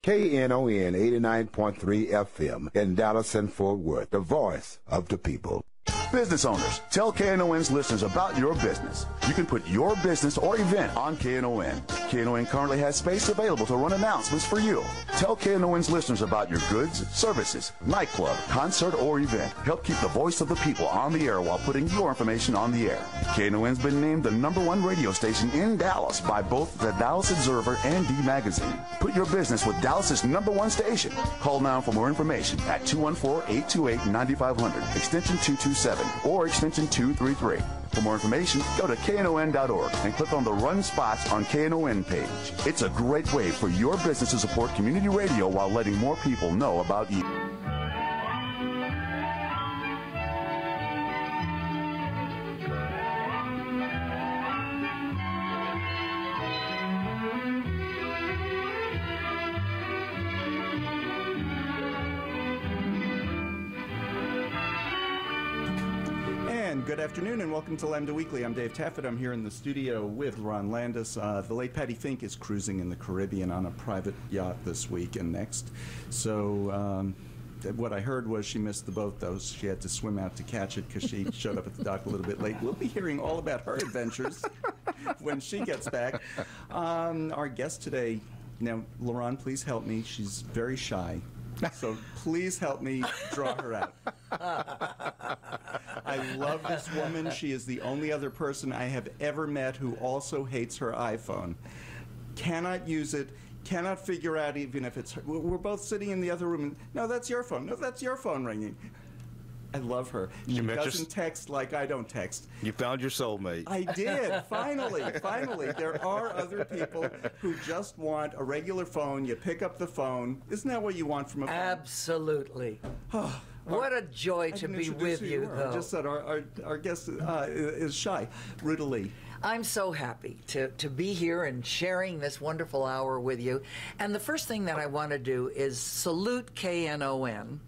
Knon 89.3 FM in Dallas and Fort Worth, the voice of the people. Business owners, tell KNON's listeners about your business. You can put your business or event on KNON. KNON currently has space available to run announcements for you. Tell KNON's listeners about your goods, services, nightclub, concert, or event. Help keep the voice of the people on the air while putting your information on the air. KNON's been named the #1 radio station in Dallas by both the Dallas Observer and D Magazine. Put your business with Dallas's #1 station. Call now for more information at 214-828-9500, extension 227. Or extension 233. For more information, go to knon.org and click on the Run Spots on KNON page. It's a great way for your business to support community radio while letting more people know about you. Good afternoon and welcome to Lambda Weekly. I'm Dave Taffet. I'm here in the studio with Lerone Landis. The late Patti Fink is cruising in the Caribbean on a private yacht this week and next. So what I heard was she missed the boat, though. She had to swim out to catch it because she showed up at the dock a little bit late. We'll be hearing all about her adventures when she gets back. Our guest today, now, Lerone, please help me. She's very shy. So please help me draw her out. I love this woman. She is the only other person I have ever met who also hates her iPhone. Cannot use it, cannot figure out even if it's her. We're both sitting in the other room and, no, that's your phone. No, that's your phone ringing. I love her. She doesn't text like I don't text. You found your soulmate. I did. Finally. There are other people who just want a regular phone. You pick up the phone. Isn't that what you want from a phone? Absolutely. What a joy to be with you, though. I just said our guest is shy. Ruta Lee. I'm so happy to be here and sharing this wonderful hour with you. And the first thing that I want to do is salute KNON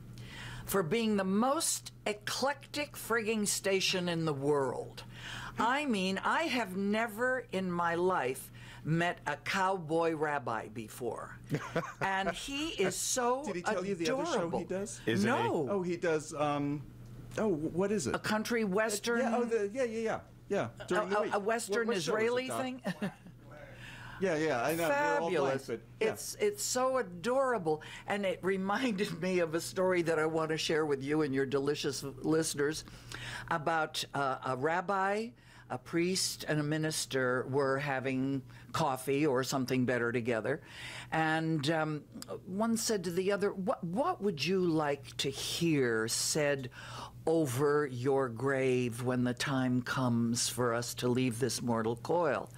for being the most eclectic frigging station in the world. I mean, I have never in my life met a cowboy rabbi before. And he is so adorable. Did he tell you the other show he does? No. Oh, he does, what is it? A country western? Yeah. During the week. A western Israeli thing? Yeah, I know. Fabulous. We're all blind, it's so adorable, and it reminded me of a story that I want to share with you and your delicious listeners about a rabbi, a priest, and a minister were having coffee or something better together, and one said to the other, what would you like to hear said over your grave when the time comes for us to leave this mortal coil?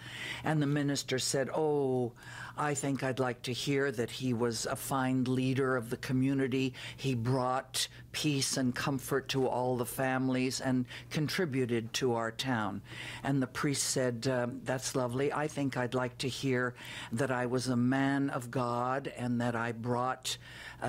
And the minister said, oh, I think I'd like to hear that he was a fine leader of the community. He brought peace and comfort to all the families and contributed to our town. And the priest said, that's lovely. I think I'd like to hear that I was a man of God and that I brought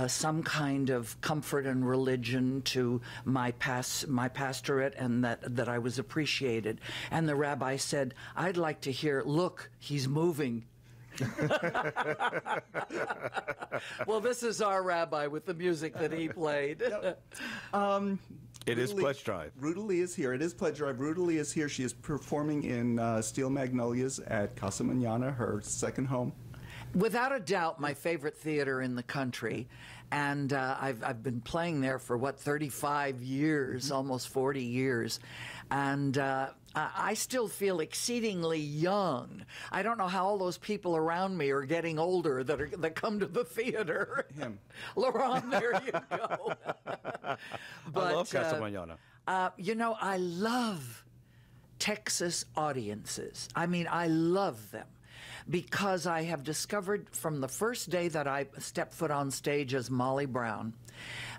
some kind of comfort and religion to my pastorate, and that I was appreciated. And the rabbi said, I'd like to hear, look, he's moving. Well, this is our rabbi with the music that he played. It is Pledge Drive. Ruta Lee is here. It is Pledge Drive. Ruta Lee is here. She is performing in Steel Magnolias at Casa Mañana, her second home. Without a doubt, my favorite theater in the country. And I've been playing there for, 35 years, almost 40 years. And I still feel exceedingly young. I don't know how all those people around me are getting older that come to the theater. Him. Lerone, there you go. But, I love Casa Mañana. You know, I love Texas audiences. I mean, I love them. Because I have discovered from the first day that I stepped foot on stage as Molly Brown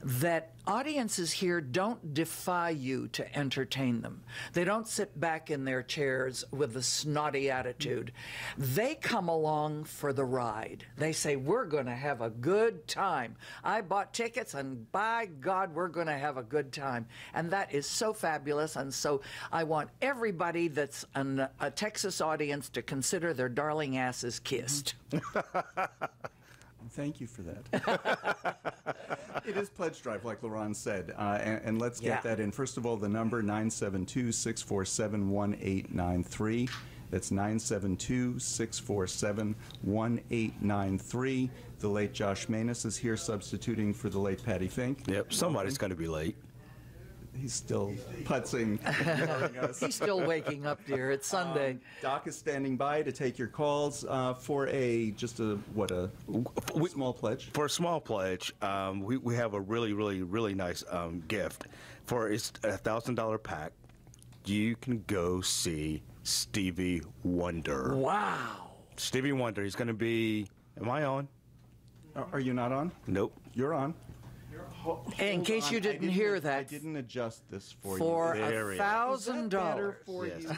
that audiences here don't defy you to entertain them. They don't sit back in their chairs with a snotty attitude. They come along for the ride. They say, we're going to have a good time. I bought tickets, and by God, we're going to have a good time. And that is so fabulous. And so I want everybody that's a Texas audience to consider their darling asses kissed. Thank you for that. It is Pledge Drive, like Lerone said, and let's get that in. First of all, the number 972-647-1893. That's 972-647-1893. The late Josh Manus is here substituting for the late Patti Fink. Yep, somebody's going to be late. He's still putzing. He's still waking up, dear. It's Sunday. Doc is standing by to take your calls for a small pledge. For a small pledge, we have a really nice gift. For it's a $1,000 pack, you can go see Stevie Wonder. Wow. Stevie Wonder. He's going to be. Am I on? Are you not on? Nope. You're on. In case you didn't hear that, I didn't adjust this for you. For $1,000 for you.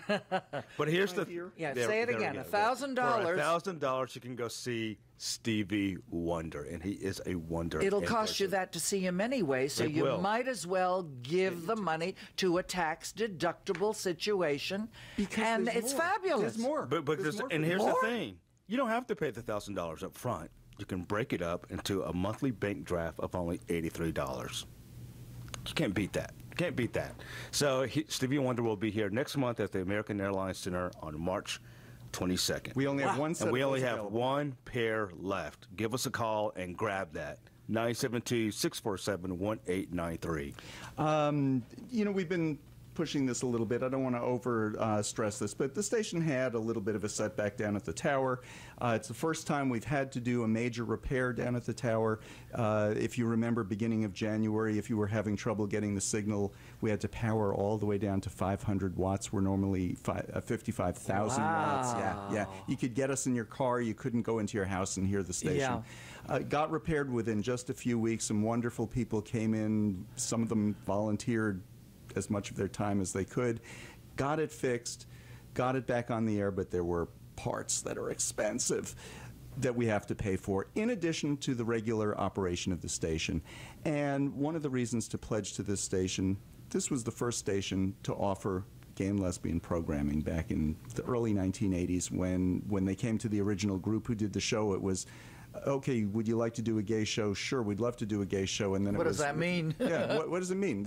But here's the say it again. $1,000. For $1,000, you can go see Stevie Wonder, and he is a wonder. It'll cost you that to see him anyway, so you might as well give the money to a tax-deductible situation, and it's fabulous. There's more. And here's the thing: you don't have to pay the $1,000 up front. You can break it up into a monthly bank draft of only $83. You can't beat that. Can't beat that. So Stevie Wonder will be here next month at the American Airlines Center on March 22nd. We only have one set. And we of only those have available. one pair left. Give us a call and grab that. 972-647-1893. We've been pushing this a little bit. I don't want to over stress this, but the station had a little bit of a setback down at the tower. It's the first time we've had to do a major repair down at the tower. If you remember, beginning of January, if you were having trouble getting the signal, we had to power all the way down to 500 watts. We're normally 55,000 watts. Yeah. You could get us in your car. You couldn't go into your house and hear the station. Got repaired within just a few weeks. Some wonderful people came in. Some of them volunteered as much of their time as they could, got it fixed, got it back on the air, but there were parts that are expensive that we have to pay for, in addition to the regular operation of the station. And one of the reasons to pledge to this station, this was the first station to offer gay and lesbian programming back in the early 1980s when they came to the original group who did the show. It was, okay, would you like to do a gay show? Sure, we'd love to do a gay show. And then what does that mean? Yeah, what does it mean?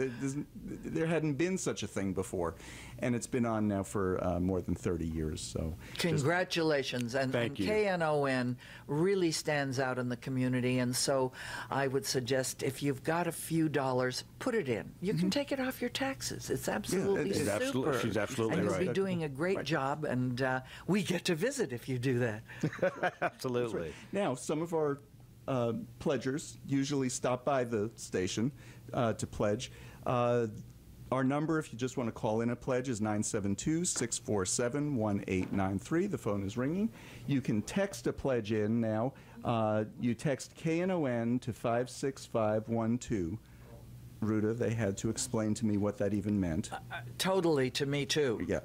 There hadn't been such a thing before, and it's been on now for more than 30 years. So congratulations, and KNON really stands out in the community. And so I would suggest if you've got a few dollars, put it in. You can take it off your taxes. It's absolutely super. She's absolutely and right. you'll be doing a great job, and we get to visit if you do that. Absolutely. Right. Now, some of our pledgers usually stop by the station to pledge. Our number, if you just want to call in a pledge, is 972-647-1893. The phone is ringing. You can text a pledge in now. You text KNON to 56512. Ruta, they had to explain to me what that even meant. Totally, to me too. Yeah.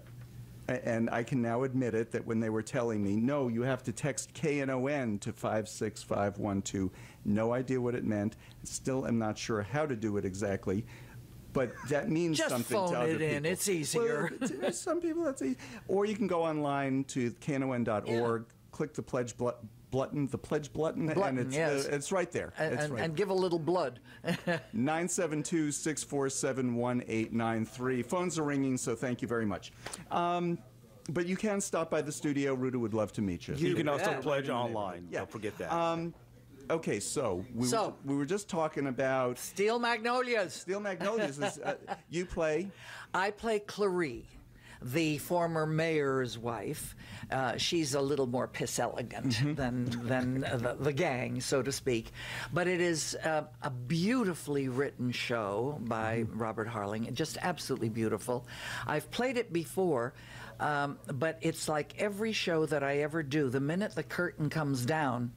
And I can now admit it, that when they were telling me, no, you have to text KNON to 56512, no idea what it meant. Still am not sure how to do it exactly. But that means just something to other people. Just phone it in. It's easier. Well, some people, that's easy. Or you can go online to knon.org, click the pledge button, and it's right there. And give a little blood. 972-647-1893. Phones are ringing, so thank you very much. But you can stop by the studio. Ruta would love to meet you. You can also pledge online. Don't forget that. Okay, so we were just talking about Steel Magnolias. Steel Magnolias. You play? I play Clarie, the former mayor's wife. She's a little more piss elegant than the gang, so to speak. But it is a beautifully written show by Robert Harling, just absolutely beautiful. I've played it before, but it's like every show that I ever do, the minute the curtain comes down,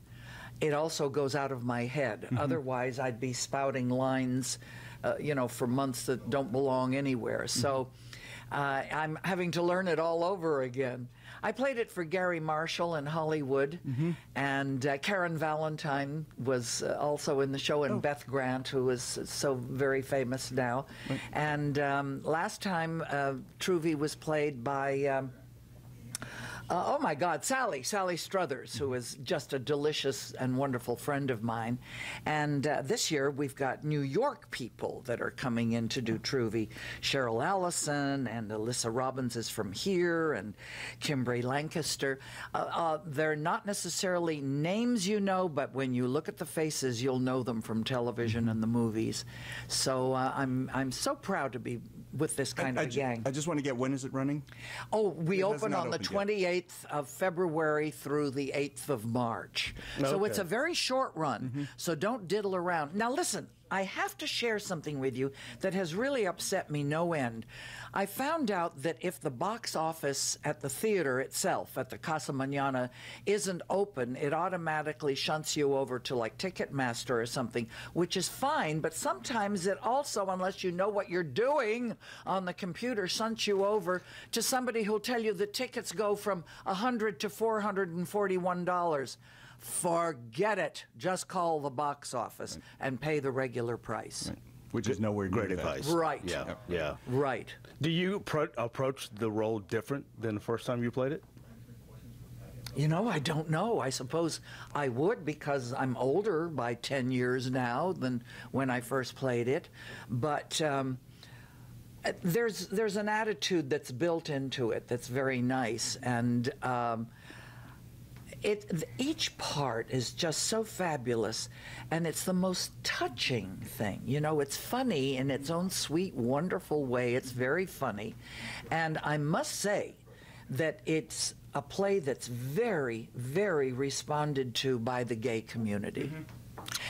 it also goes out of my head. Otherwise, I'd be spouting lines, for months that don't belong anywhere. So I'm having to learn it all over again. I played it for Gary Marshall in Hollywood, and Karen Valentine was also in the show, and Beth Grant, who is so very famous now. Right. And last time, Truvy was played by Oh my God, Sally Struthers, who is just a delicious and wonderful friend of mine. And this year we've got New York people that are coming in to do Truvy. Cheryl Allison and Alyssa Robbins is from here, and Kimbray Lancaster. They're not necessarily names you know, but when you look at the faces, you'll know them from television and the movies. So I'm so proud to be with this kind of a gang. I just want to get, when is it running? Oh, we open on the 28th of February through the 8th of March. So it's a very short run, so don't diddle around. Now listen, I have to share something with you that has really upset me no end. I found out that if the box office at the theater itself, at the Casa Mañana, isn't open, it automatically shunts you over to like Ticketmaster or something, which is fine, but sometimes it also, unless you know what you're doing on the computer, shunts you over to somebody who'll tell you the tickets go from $100 to $441. Forget it. Just call the box office and pay the regular price. Which is nowhere near Great advice. Right. Yeah. Yeah. Right. Do you approach the role different than the first time you played it? You know, I don't know. I suppose I would, because I'm older by 10 years now than when I first played it. But there's an attitude that's built into it that's very nice, and each part is just so fabulous, and it's the most touching thing. You know, it's funny in its own sweet, wonderful way. It's very funny, and I must say that it's a play that's very, very responded to by the gay community.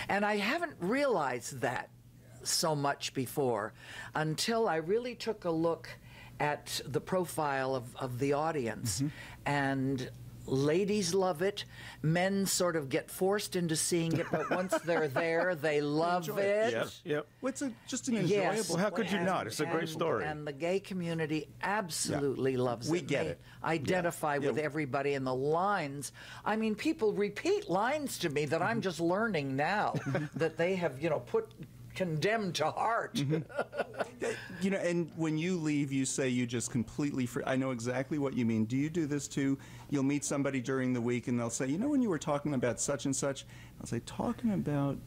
And I haven't realized that so much before until I really took a look at the profile of the audience. And ladies love it. Men sort of get forced into seeing it, but once they're there, they love it. Yep. Yep. Well, it's just an enjoyable. Yes. Well, how could you not? It's a great story. And the gay community absolutely loves it. We get it. Identify with everybody in the lines. I mean, people repeat lines to me that I'm just learning now that they have, put condemned to heart. And when you leave, you say you just completely free. I know exactly what you mean. Do you do this too? You'll meet somebody during the week and they'll say, when you were talking about such and such, I'll say, talking about,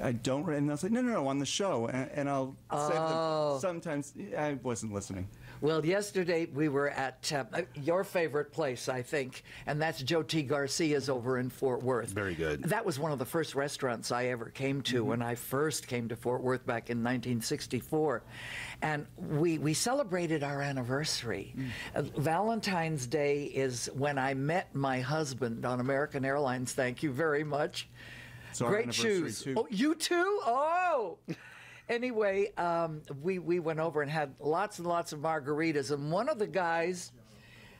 I don't, and they'll say, no, on the show. And I'll say to them, sometimes I wasn't listening. Well, yesterday we were at your favorite place, I think, and that's Joe T. Garcia's over in Fort Worth. Very good. That was one of the first restaurants I ever came to when I first came to Fort Worth back in 1964. And we celebrated our anniversary. Valentine's Day is when I met my husband on American Airlines. Thank you very much. It's our Great shoes. too. Oh, you too? Oh! Anyway, we went over and had lots and lots of margaritas, and one of the guys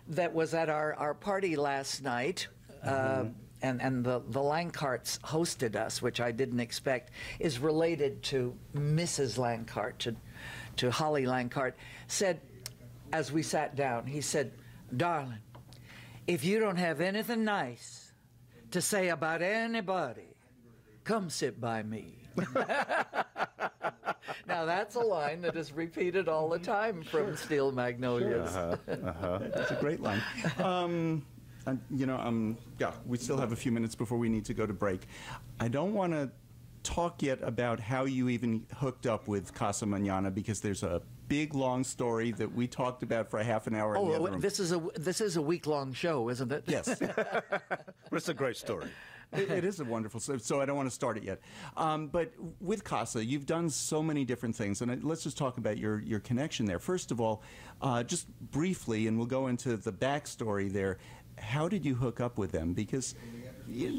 that was at our party last night, and the Langkarts hosted us, which I didn't expect, is related to Mrs. Langkart, to Holly Langkart, said, as we sat down, he said, "Darling, if you don't have anything nice to say about anybody, come sit by me." Now that's a line that is repeated all the time from Steel Magnolias. That's a great line. We still have a few minutes before we need to go to break. I don't want to talk yet about how you even hooked up with Casa Mañana, because there's a big, long story that we talked about for a half an hour in the other room. This is a week-long show, isn't it? Yes. It's a great story. It is a wonderful story, so I don't want to start it yet. But with Casa, you've done so many different things, and let's just talk about your connection there. First of all, just briefly, and we'll go into the backstory there, how did you hook up with them? Because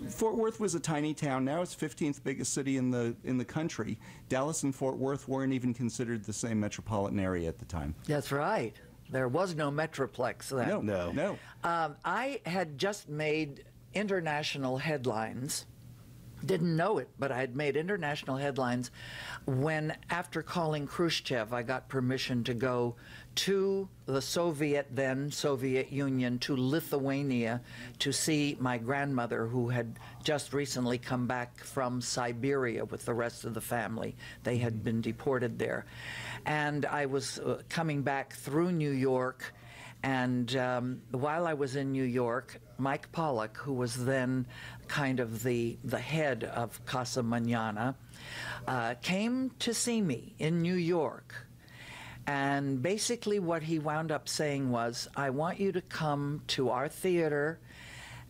Fort Worth was a tiny town. Now it's 15th biggest city in the country. Dallas and Fort Worth weren't even considered the same metropolitan area at the time. That's right. There was no Metroplex then. No. I had just made international headlines. Didn't know it, but I had made international headlines when, after calling Khrushchev, I got permission to go to the Soviet Union, to Lithuania, to see my grandmother, who had just recently come back from Siberia with the rest of the family. They had been deported there. And I was coming back through New York, And while I was in New York, Mike Pollock, who was then kind of the head of Casa Mañana, came to see me in New York. And basically what he wound up saying was, I want you to come to our theater,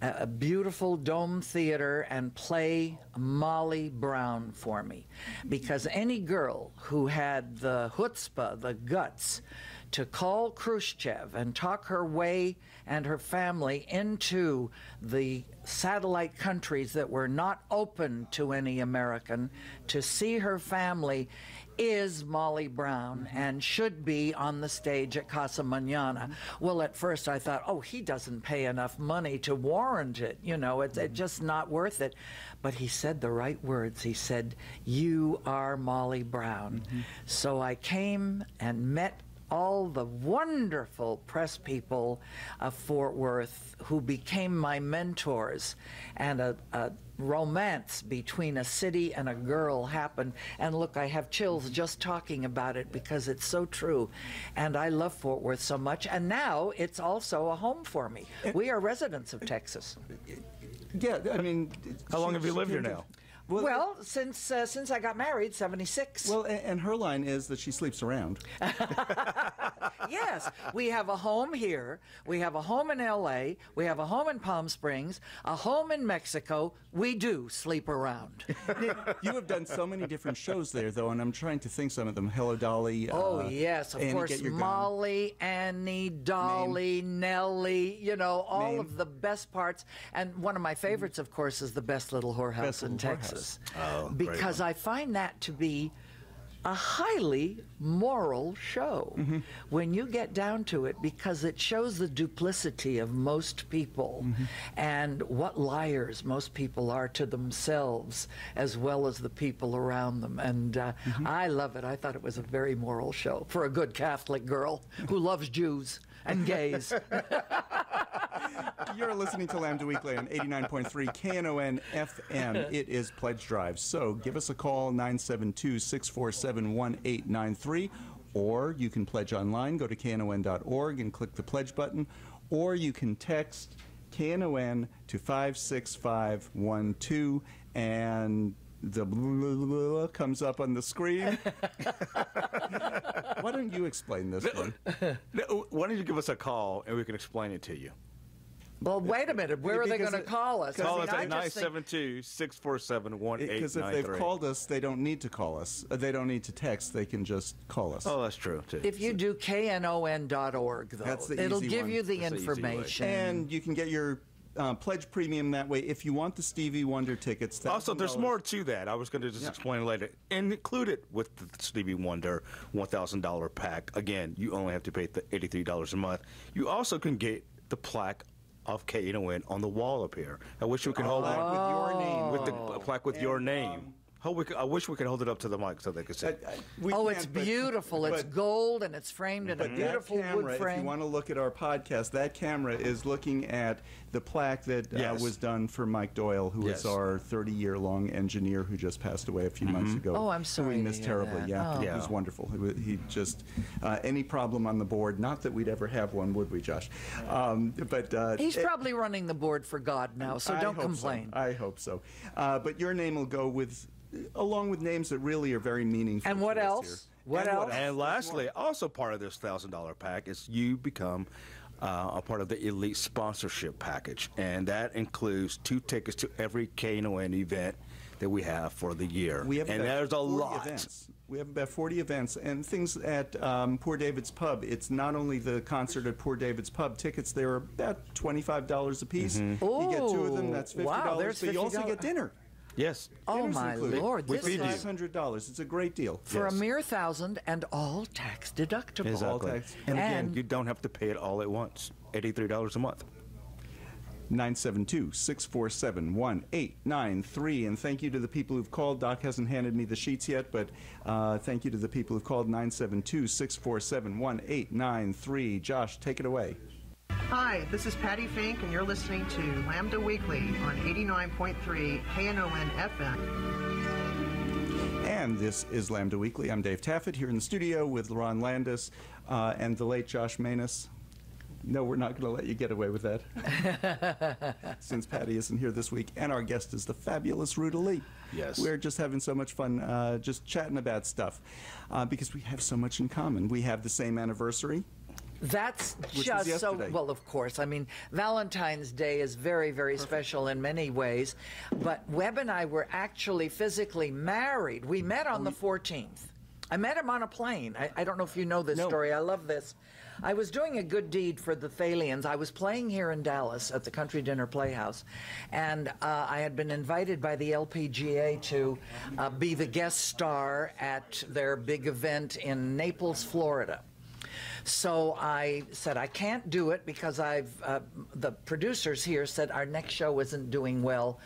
a beautiful dome theater, and play Molly Brown for me. Because any girl who had the chutzpah, the guts, to call Khrushchev and talk her way and her family into the satellite countries that were not open to any American, to see her family, is Molly Brown and should be on the stage at Casa Mañana. Well, at first I thought, oh, he doesn't pay enough money to warrant it. You know, it's just not worth it. But he said the right words. He said, you are Molly Brown. So I came and met all the wonderful press people of Fort Worth who became my mentors, and a romance between a city and a girl happened. And look, I have chills just talking about it because it's so true. And I love Fort Worth so much, and now it's also a home for me. We are residents of Texas. Yeah, I mean... How long have you lived here now? Well, since I got married, 76. Well, and her line is that she sleeps around. Yes, we have a home here. We have a home in L.A. We have a home in Palm Springs, a home in Mexico. We do sleep around. You have done so many different shows there, though, and I'm trying to think some of them. Hello, Dolly. Oh, yes, of Annie, course. Get Your Gun. Molly, Annie, Dolly, Nellie, you know, all of the best parts. And one of my favorites, of course, is The Best Little Whorehouse in Texas. Oh, because I find that to be a highly moral show when you get down to it, because it shows the duplicity of most people and what liars most people are to themselves as well as the people around them. And I love it. I thought it was a very moral show for a good Catholic girl who loves Jews and gays. You're listening to Lambda Weekly on 89.3 Knon FM. It is Pledge Drive. So give us a call, 972-647-1893, or you can pledge online. Go to knon.org and click the pledge button, or you can text KNON to 56512, and the blah, blah, blah comes up on the screen. Why don't you explain this one? Why don't you give us a call and we can explain it to you? Well, wait a minute. Where are they going to call us? Call us at 972-647-1893. Because if they've called us, they don't need to call us. They don't need to text. They can just call us. Oh, that's true, too. If you do knon.org, though, That's the it'll easy give one. you the That's the easy way. information. And you can get your pledge premium that way. If you want the Stevie Wonder tickets, Also, there's more to that. I was going to just explain later. And included with the Stevie Wonder $1,000 pack, again, you only have to pay the $83 a month. You also can get the plaque of KNON on the wall up here. I wish we could hold it with your name. with the plaque with your name. I wish we could hold it up to the mic so they could see. It's beautiful. It's gold, and it's framed in a beautiful wood frame. If you want to look at our podcast, that camera is looking at the plaque that was done for Mike Doyle, who is our 30-year-long engineer who just passed away a few months ago. Oh, I'm sorry Doing to this hear terribly. that. He was wonderful. He just any problem on the board. Not that we'd ever have one, would we, Josh? He's probably running the board for God now, so don't complain. I hope so. But your name will go along with names that really are very meaningful. And what to us else? here. What else? And lastly, also part of this $1,000 pack is you become a part of the elite sponsorship package, and that includes 2 tickets to every KNON event that we have for the year. And there's a lot. Events. We have about 40 events and things at Poor David's Pub. It's not only the concert at Poor David's Pub. Tickets there are about $25 a piece. You get 2 of them. That's $50. Wow, there's but you also get dinner. Yes. Oh, Dinner's my included. Lord. With This is $500. It's a great deal. for a mere $1,000 and all tax deductible. Exactly. tax. And again, you don't have to pay it all at once. $83 a month. 972-647-1893. And thank you to the people who've called. Doc hasn't handed me the sheets yet, but thank you to the people who've called. 972-647-1893. Josh, take it away. Hi, this is Patti Fink, and you're listening to Lambda Weekly on 89.3 KNON FM. And this is Lambda Weekly. I'm Dave Taffet here in the studio with Lerone Landis and the late Josh Manus. No, we're not going to let you get away with that. Since Patti isn't here this week, and our guest is the fabulous Ruta Lee. Yes. We're just having so much fun just chatting about stuff because we have so much in common. We have the same anniversary. That's Which just was so, yesterday. well, of course. I mean, Valentine's Day is very, very special in many ways. But Webb and I were actually physically married. We met on the 14th. I met him on a plane. I don't know if you know this story. I love this. I was doing a good deed for the Thalians. I was playing here in Dallas at the Country Dinner Playhouse, and I had been invited by the LPGA to be the guest star at their big event in Naples, Florida. So I said, I can't do it because the producers here said our next show isn't doing well.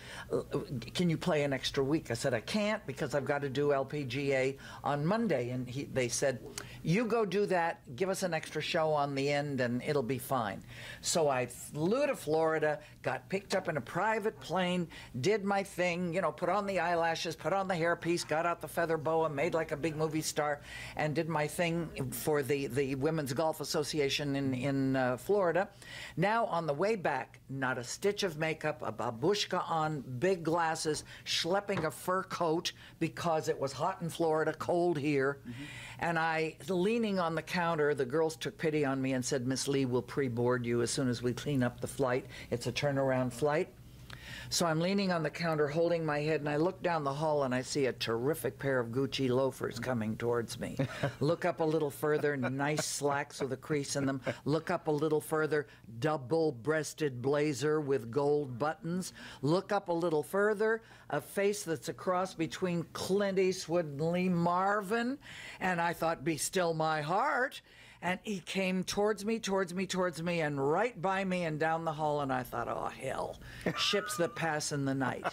Can you play an extra week? I said, I can't because I've got to do LPGA on Monday. And they said, you go do that, give us an extra show on the end, and it'll be fine. So I flew to Florida, got picked up in a private plane, did my thing, you know, put on the eyelashes, put on the hairpiece, got out the feather boa, made like a big movie star, and did my thing for the Women's Golf Association in Florida. Now on the way back, not a stitch of makeup, a babushka on, big glasses, schlepping a fur coat because it was hot in Florida, cold here. And I, leaning on the counter, the girls took pity on me and said, Miss Lee, we'll pre-board you as soon as we clean up the flight. It's a turnaround flight. So I'm leaning on the counter, holding my head, and I look down the hall, and I see a terrific pair of Gucci loafers coming towards me. Look up a little further, nice slacks with a crease in them. Look up a little further, double-breasted blazer with gold buttons. Look up a little further, a face that's a cross between Clint Eastwood and Lee Marvin. And I thought, be still my heart. And he came towards me, and right by me and down the hall, and I thought, oh, hell, ships that pass in the night.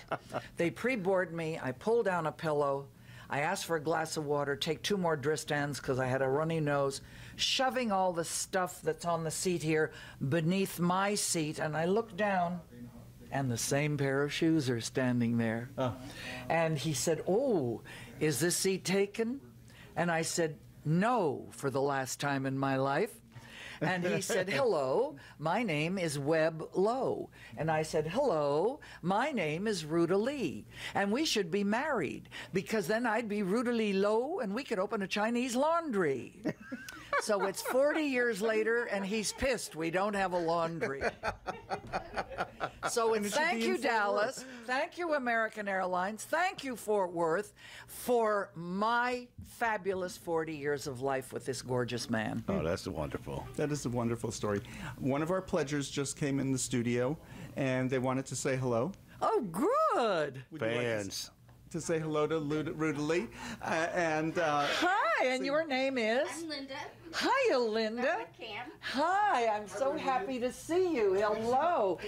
They pre-board me. I pull down a pillow. I ask for a glass of water, take 2 more Dristans because I had a runny nose, shoving all the stuff that's on the seat here beneath my seat, and I look down, and the same pair of shoes are standing there. And he said, oh, is this seat taken? And I said, no, for the last time in my life. And he said, hello, my name is Webb Lowe. And I said, hello, my name is Ruta Lee. And we should be married because then I'd be Ruta Lee Lowe and we could open a Chinese laundry. So it's 40 years later and he's pissed we don't have a laundry. So it's thank you, Dallas. Thank you, American Airlines. Thank you, Fort Worth, for my fabulous 40 years of life with this gorgeous man. Oh, that's wonderful. That is a wonderful story. One of our pledgers just came in the studio, and they wanted to say hello. Oh, good. Would you like Fans. to say hello to Ruta Lee. Hi, and your name is? I'm Linda. Hiya, Linda. with Cam. Hi, I'm so happy to see you. Hello.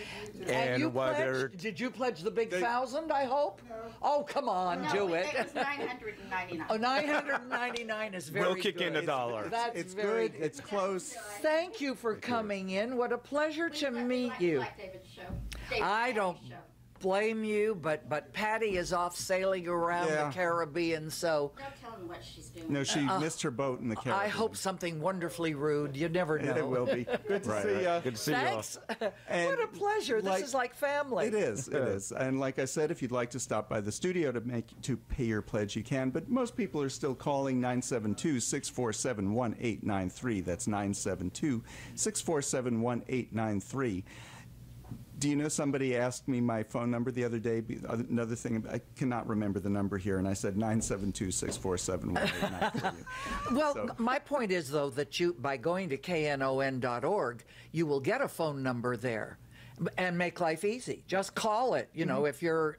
And you whether- did you pledge the big 1,000, I hope? Oh, come on, No, do it it. was $999. Oh, 999 is very We'll kick good. in $1. That's It's very good. It's close. Thank you for coming in. What a pleasure to We meet like you. David's show. David's I don't show. blame you, but Patti is off sailing around Yeah. the Caribbean, so Don't tell him what she's doing. No, she missed her boat in the Caribbean. I hope something wonderfully rude. You never know. It will be. Good to see you. Good to see you all. Thanks. And What a pleasure. This is like family. It is. It is. And like I said, if you'd like to stop by the studio to pay your pledge, you can. But most people are still calling 972-647-1893. That's 972-647-1893. Do you know somebody asked me my phone number the other day? Another thing, I cannot remember the number here, and I said 972-647-1893. Well, my point is, though, that you, by going to knon.org, you will get a phone number there and make life easy. Just call it, you know, if you're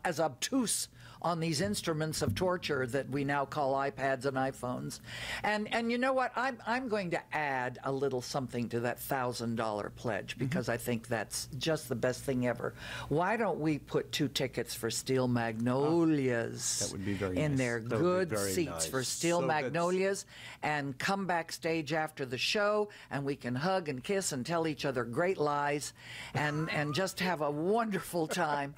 as obtuse on these instruments of torture that we now call iPads and iPhones. And you know what? I'm going to add a little something to that $1,000 pledge because I think that's just the best thing ever. Why don't we put 2 tickets for Steel Magnolias That would be very in nice. there? That would be Good very seats nice. for Steel So that's- Magnolias, and come backstage after the show, and we can hug and kiss and tell each other great lies and just have a wonderful time.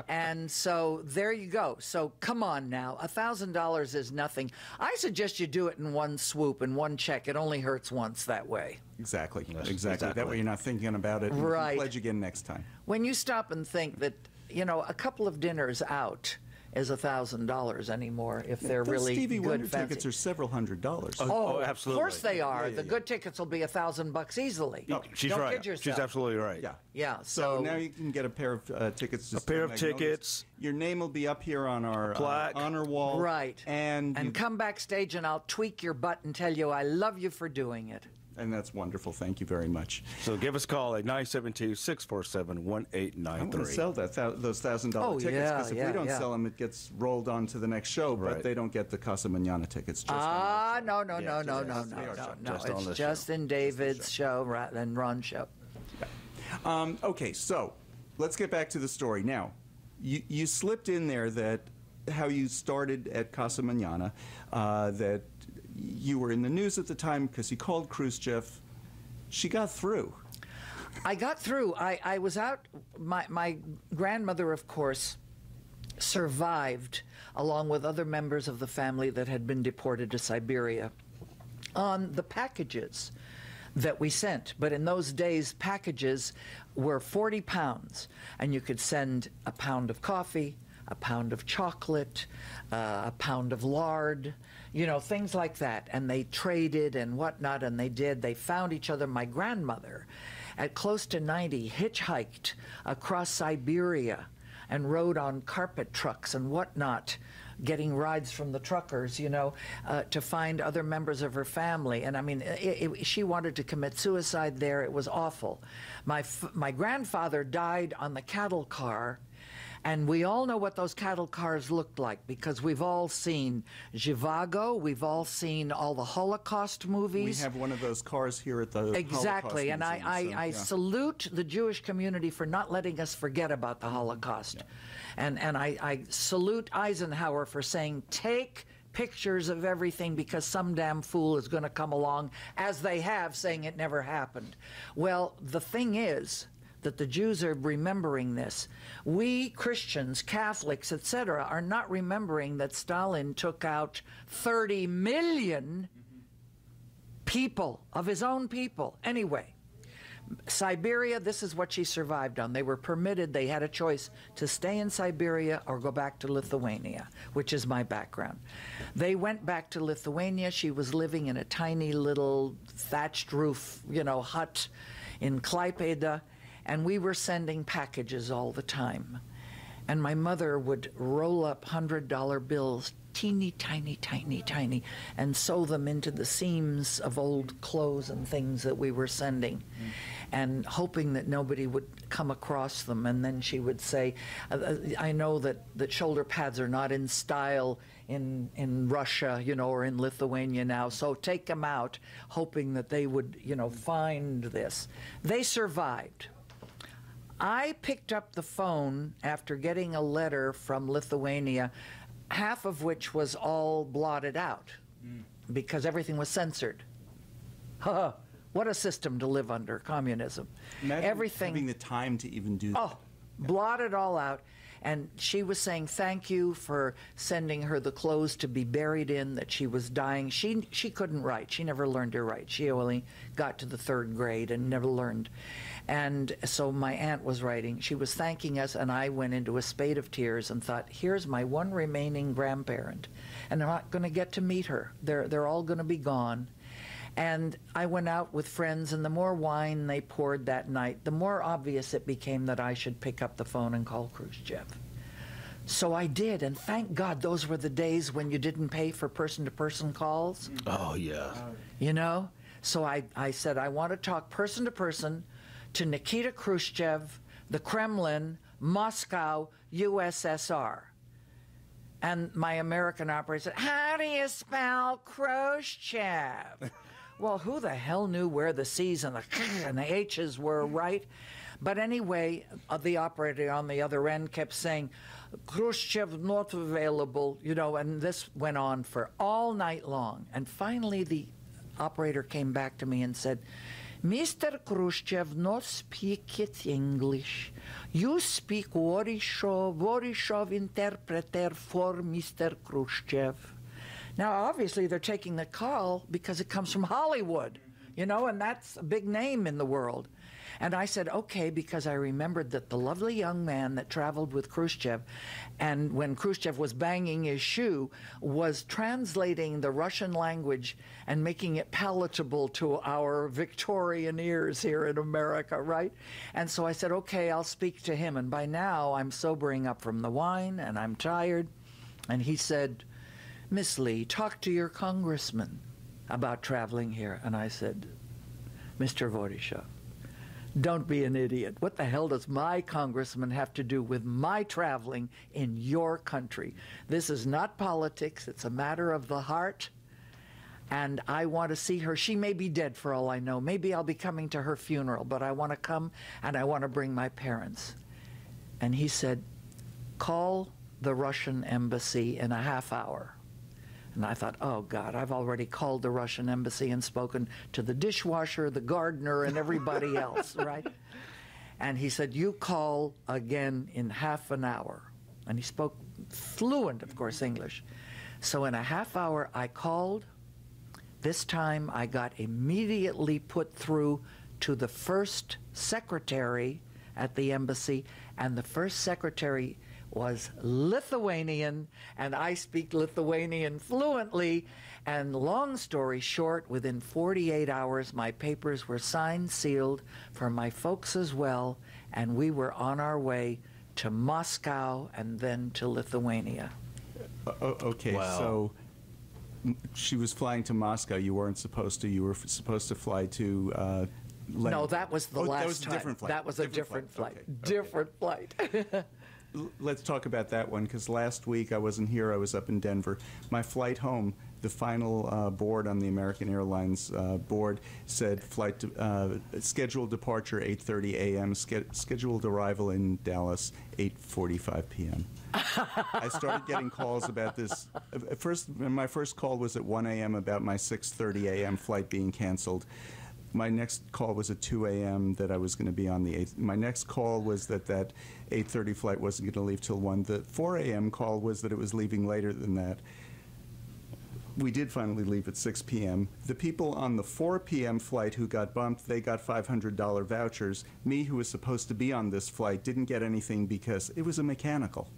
And so there you go. so come on now. $1,000 is nothing. I suggest you do it in one swoop, in one check. It only hurts once that way. Exactly. That way you're not thinking about it. And you Right. can pledge again next time. When you stop and think that, a couple of dinners out is $1,000 anymore if they're Those really Stevie good Wonder fancy. tickets are several $100s. Oh, absolutely. Of course they are. Yeah, The yeah. good tickets will be $1,000 easily. No, She's Don't right. kid yourself. She's absolutely right. Yeah. Yeah. So now you can get a pair of tickets. To A pair of Stone Magnolias. tickets. Your name will be up here on our Plaque. honor wall. Right. And come backstage and I'll tweak your butt and tell you I love you for doing it. and that's wonderful. Thank you very much. So give us a call at 972-647-1893. I'm going to sell those $1,000 Oh, tickets yeah, because if yeah, we don't yeah. sell them, it gets rolled on to the next show. But Right. they don't get the Casa Mañana tickets. Just on No. our show. No. Just on our show. Just on It's this just in David's show and Ron's show. Okay, so let's get back to the story. Now, you slipped in there that how you started at Casa Mañana, that you were in the news at the time because you called Khrushchev. She got through. I got through. I was out. My grandmother, of course, survived along with other members of the family that had been deported to Siberia on the packages that we sent. But in those days, packages were 40 pounds, and you could send a pound of coffee, a pound of chocolate, a pound of lard, things like that. And they traded and whatnot, and they found each other. My grandmother, at close to 90, hitchhiked across Siberia and rode on carpet trucks and whatnot, getting rides from the truckers, to find other members of her family. And I mean, she wanted to commit suicide there. It was awful. My grandfather died on the cattle car. And we all know what those cattle cars looked like because we've all seen Zhivago, we've all seen all the Holocaust movies. We have one of those cars here at the Exactly, and Holocaust Museum, I salute the Jewish community for not letting us forget about the Holocaust. And I salute Eisenhower for saying, take pictures of everything because some damn fool is going to come along, as they have, saying it never happened. Well, the thing is that the Jews are remembering this. We Christians, Catholics, etc., are not remembering that Stalin took out 30 million people, of his own people. Anyway, Siberia, this is what she survived on. They were permitted, they had a choice to stay in Siberia or go back to Lithuania, which is my background. They went back to Lithuania. She was living in a tiny little thatched roof, hut in Klaipėda. And we were sending packages all the time. And my mother would roll up $100 bills, teeny, tiny, tiny, tiny, and sew them into the seams of old clothes and things that we were sending, and hoping that nobody would come across them. And then she would say, I know that shoulder pads are not in style in Russia, or in Lithuania now, so take them out, hoping that they would, find this. They survived. I picked up the phone after getting a letter from Lithuania, half of which was all blotted out because everything was censored. What a system to live under, communism. Imagine Everything, having the time to even do that. oh, blotted all out. And she was saying thank you for sending her the clothes to be buried in, that she was dying. She couldn't write. She never learned to write. She only got to the 3rd grade and never learned. And so my aunt was writing. She was thanking us, and I went into a spate of tears and thought, here's my one remaining grandparent, and I'm not going to get to meet her. They're all going to be gone. And I went out with friends, and the more wine they poured that night, the more obvious it became that I should pick up the phone and call Khrushchev. So I did, and thank God those were the days when you didn't pay for person-to-person calls. Oh, yeah. So I said, I want to talk person-to-person to Nikita Khrushchev, the Kremlin, Moscow, USSR. And my American operator said, how do you spell Khrushchev? Well, who the hell knew where the C's and the H's were, right? But anyway, the operator on the other end kept saying, Khrushchev not available, and this went on for all night long. And finally, the operator came back to me and said, Mr. Khrushchev not speak it English. You speak Vorishov interpreter for Mr. Khrushchev. Now, obviously, they're taking the call because it comes from Hollywood, you know, and that's a big name in the world. And I said, okay, because I remembered that the lovely young man that traveled with Khrushchev, and when Khrushchev was banging his shoe, was translating the Russian language and making it palatable to our Victorian ears here in America, right? And so I said, okay, I'll speak to him. And by now, I'm sobering up from the wine, and I'm tired. And he said, Miss Lee, talk to your congressman about traveling here. And I said, Mr. Vorishov, don't be an idiot. What the hell does my congressman have to do with my traveling in your country? This is not politics. It's a matter of the heart. And I want to see her. She may be dead for all I know. Maybe I'll be coming to her funeral, but I want to come and I want to bring my parents. And he said, call the Russian embassy in a half hour. And I thought, oh, God, I've already called the Russian embassy and spoken to the dishwasher, the gardener, and everybody else, right? And he said, you call again in half an hour. And he spoke fluent, of course, English. So in a half hour, I called. This time, I got immediately put through to the first secretary at the embassy, and the first secretary was Lithuanian, and I speak Lithuanian fluently. And long story short, within 48 hours, my papers were signed, sealed for my folks as well, and we were on our way to Moscow and then to Lithuania. Okay, Wow. So she was flying to Moscow. You weren't supposed to. You were supposed to fly to No, that was the last that was a time. different flight. That was a different flight. Okay. Different flight. Let's talk about that one, because last week I wasn't here. I was up in Denver. My flight home, the final board on the American Airlines board said flight scheduled departure 8:30 a.m., scheduled arrival in Dallas 8:45 p.m. I started getting calls about this. My first call was at 1 a.m. about my 6:30 a.m. flight being canceled. My next call was at 2 a.m. that I was going to be on the 8th. My next call was that 8:30 flight wasn't going to leave till 1. The 4 a.m. call was that it was leaving later than that. We did finally leave at 6 p.m. The people on the 4 p.m. flight who got bumped, they got $500 vouchers. Me, who was supposed to be on this flight, didn't get anything because it was a mechanical.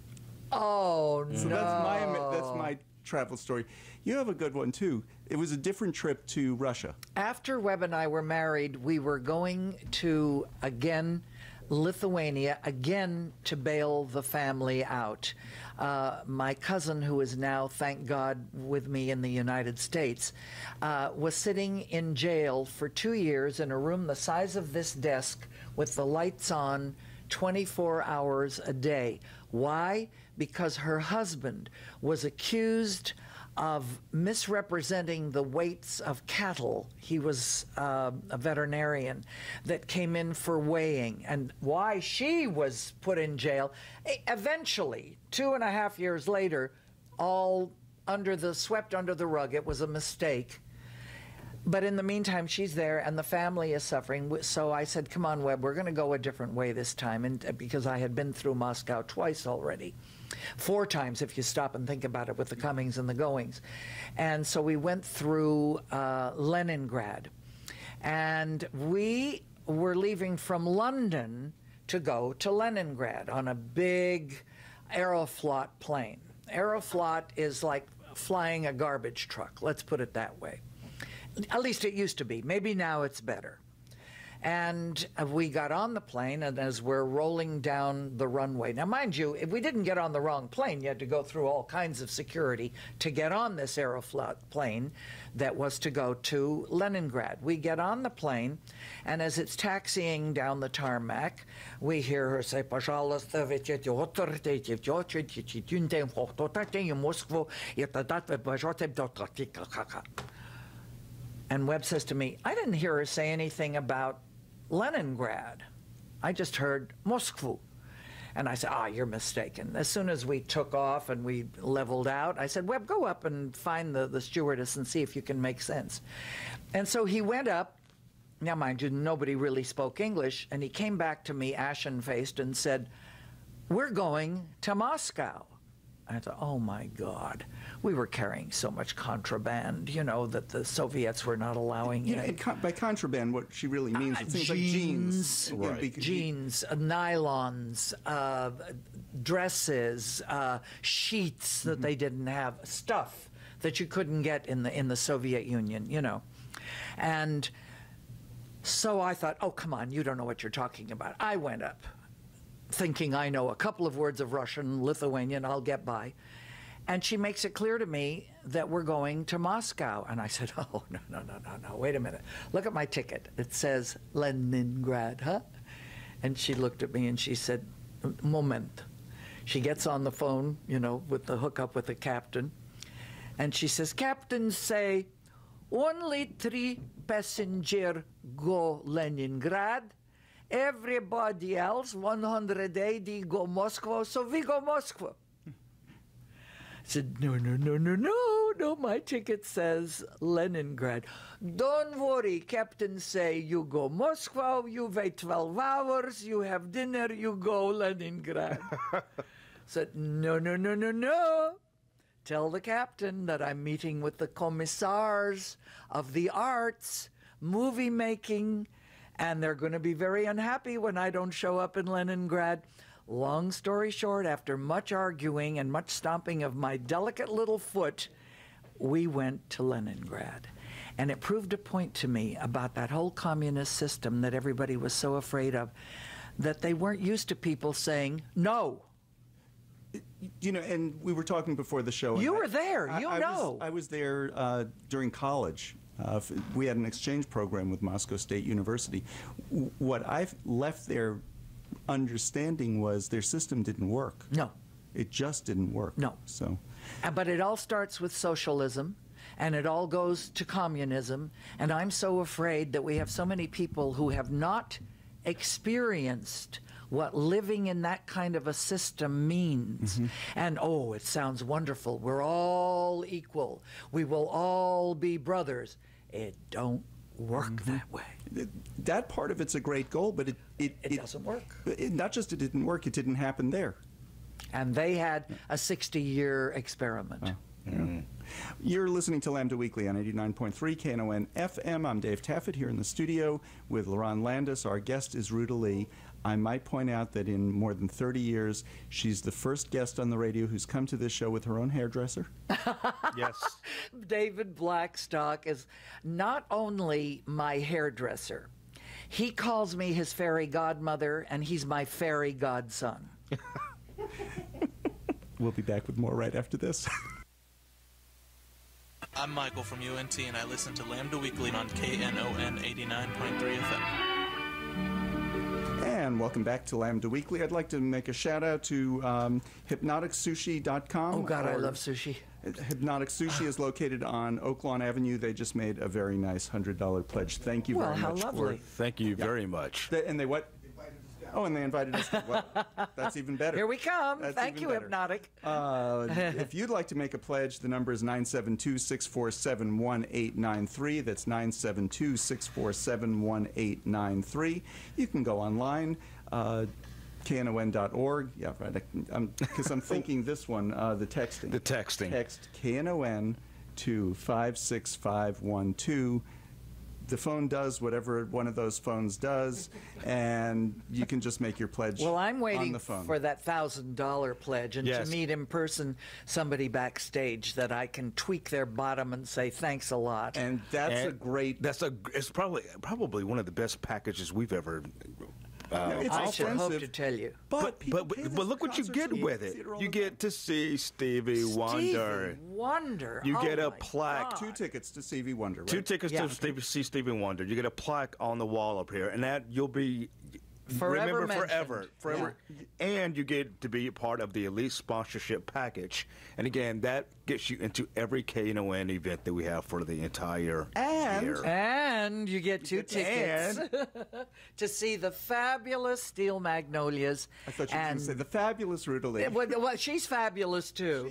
Oh, no. So that's my travel story. You have a good one, too. It was a different trip to Russia. After Webb and I were married, we were going to, again, Lithuania, again to bail the family out. My cousin, who is now, thank God, with me in the United States, was sitting in jail for 2 years in a room the size of this desk with the lights on 24 hours a day. Why? Because her husband was accused of misrepresenting the weights of cattle. He was a veterinarian that came in for weighing, and why she was put in jail. Eventually, 2.5 years later, all swept under the rug. It was a mistake. But in the meantime, she's there, and the family is suffering. So I said, come on, Webb, we're going to go a different way this time, and because I had been through Moscow twice already. 4 times, if you stop and think about it, with the comings and the goings. And so we went through Leningrad. And we were leaving from London to go to Leningrad on a big Aeroflot plane. Aeroflot is like flying a garbage truck, let's put it that way. At least it used to be. Maybe now it's better. And we got on the plane, and as we're rolling down the runway. Now, mind you, if we didn't get on the wrong plane, you had to go through all kinds of security to get on this Aeroflot plane that was to go to Leningrad. We get on the plane, and as it's taxiing down the tarmac, we hear her say, "Пожалуйста, and Webb says to me, I didn't hear her say anything about Leningrad. I just heard Moscow. And I said, you're mistaken. As soon as we took off and we leveled out, I said, Webb, go up and find the stewardess and see if you can make sense. And so he went up, Now, mind you, nobody really spoke English, and he came back to me ashen-faced and said, "We're going to Moscow." I thought, oh, my God. We were carrying so much contraband, you know, that the Soviets were not allowing. You know, and by contraband, what she really means is things like jeans. Right. Jeans, nylons, dresses, sheets that they didn't have, stuff that you couldn't get in the Soviet Union, you know. And so I thought, oh, come on, you don't know what you're talking about. I went up thinking I know a couple of words of Russian, Lithuanian, I'll get by. And she makes it clear to me that we're going to Moscow. And I said, oh, no, wait a minute. Look at my ticket. It says Leningrad, huh? And she looked at me and she said, moment. She gets on the phone, you know, with the hookup with the captain. And she says, captain say, only 3 passenger go Leningrad. Everybody else, 180 go Moscow, so we go Moscow. I said, no, my ticket says Leningrad. Don't worry, captain say, you go Moscow, you wait 12 hours, you have dinner, you go Leningrad. I said, no. Tell the captain that I'm meeting with the commissars of the arts, movie making, and they're going to be very unhappy when I don't show up in Leningrad. Long story short, after much arguing and much stomping of my delicate little foot, we went to Leningrad. And it proved a point to me about that whole communist system that everybody was so afraid of, that they weren't used to people saying no. You know, and we were talking before the show. You were there, I was there during college. We had an exchange program with Moscow State University. What I left there understanding was their system didn't work. No. It just didn't work. No. So, but it all starts with socialism, and it all goes to communism. And I'm so afraid that we have so many people who have not experienced what living in that kind of a system means. And, oh, it sounds wonderful. We're all equal. We will all be brothers. It don't work that way. That part of it's a great goal, but it doesn't work. Not just it didn't work, it didn't happen there. And they had a 60-year experiment. Oh, yeah. You're listening to Lambda Weekly on 89.3 Knon FM. I'm Dave Taffet here in the studio with Lerone Landis. Our guest is Ruta Lee. I might point out that in more than 30 years, she's the first guest on the radio who's come to this show with her own hairdresser. Yes. David Blackstock is not only my hairdresser, he calls me his fairy godmother, and he's my fairy godson. We'll be back with more right after this. I'm Michael from UNT, and I listen to Lambda Weekly on Knon 89.3 FM. And welcome back to Lambda Weekly. I'd like to make a shout out to hypnoticsushi.com. Oh, God, I love sushi. Hypnotic Sushi is located on Oak Lawn Avenue. They just made a very nice $100 pledge. Thank you very much. Well, how lovely. Thank you very much. And they what? Oh, and they invited us to what? That's even better. Here we come. That's Thank you, better. Hypnotic. If you'd like to make a pledge, the number is 972-647-1893. That's 972-647-1893. You can go online, knon.org. Yeah, right. Because I'm thinking this one, the texting. The texting. Text KNON to 56512. The phone does whatever one of those phones does, and you can just make your pledge Well, I'm on waiting the phone. for that $1,000 pledge, and Yes. to meet in person somebody backstage that I can tweak their bottom and say thanks a lot. And that's a great... It's probably one of the best packages we've ever. it's I should hope expensive, to tell you. But look what you get with it. You get to see Stevie Wonder. Stevie Wonder. You Oh, get a my plaque. God. 2 tickets to Stevie Wonder, right? 2 tickets Yeah. to see Stevie Wonder. You get a plaque on the wall up here, and that you'll be Forever remember mentioned. forever. And you get to be a part of the elite sponsorship package. And again, that gets you into every KNON event that we have for the entire year. And you get two tickets to see the fabulous Steel Magnolias. I thought you were going to say the fabulous Ruta Lee. Well, she's fabulous too.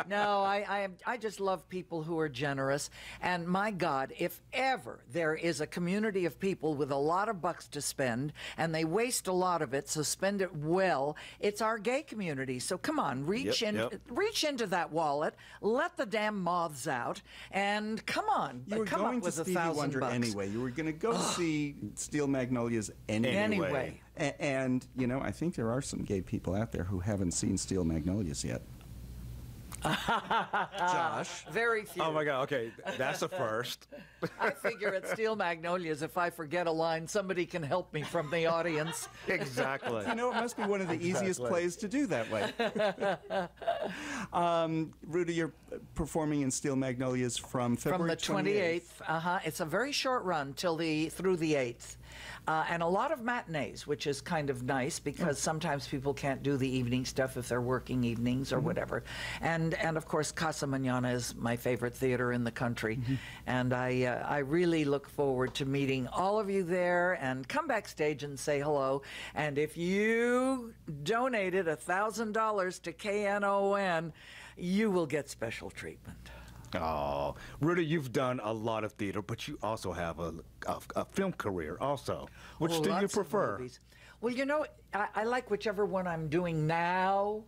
No, I just love people who are generous. And my God, if ever there is a community of people with a lot of bucks to spend, and they waste a lot of it, so spend it well, it's our gay community. So come on, reach into that wallet, let the damn moths out, and come on, You were come going up to with Stevie $1,000 Wonder anyway. You were going to go see Steel Magnolias Anyway. And, you know, I think there are some gay people out there who haven't seen Steel Magnolias yet. Josh. Very few. Oh my God! Okay, that's a first. I figure at Steel Magnolias, if I forget a line, somebody can help me from the audience. Exactly. You know, it must be one of the easiest plays to do that way. Ruta, you're performing in Steel Magnolias from February 28th. It's a very short run through the 8th. And a lot of matinees, which is kind of nice because sometimes people can't do the evening stuff if they're working evenings or whatever. And of course, Casa Mañana is my favorite theater in the country. And I really look forward to meeting all of you there, and come backstage and say hello. And if you donated $1,000 to KNON, you will get special treatment. Oh, Ruta, you've done a lot of theater, but you also have a film career also. Which do you Lots of prefer? movies. Well, you know, I like whichever one I'm doing now.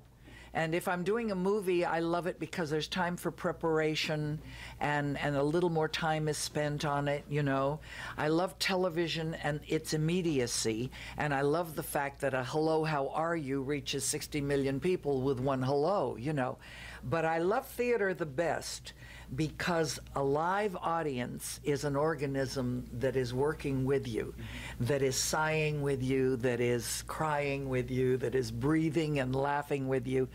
And if I'm doing a movie, I love it because there's time for preparation and a little more time is spent on it, you know. I love television and its immediacy, and I love the fact that a hello, how are you reaches 60 million people with one hello, you know. But I love theater the best because a live audience is an organism that is working with you, that is sighing with you, that is crying with you, that is breathing and laughing with you.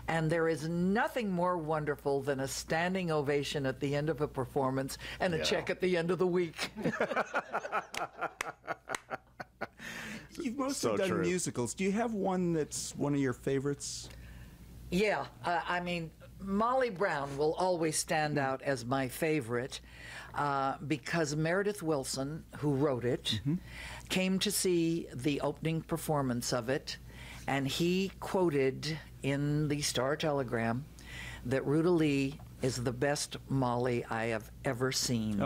And there is nothing more wonderful than a standing ovation at the end of a performance and a check at the end of the week. You've mostly done musicals. Do you have one that's one of your favorites? Yeah, I mean, Molly Brown will always stand out as my favorite because Meredith Willson, who wrote it, came to see the opening performance of it, and he quoted in the Star Telegram that Ruta Lee is the best Molly I have ever seen.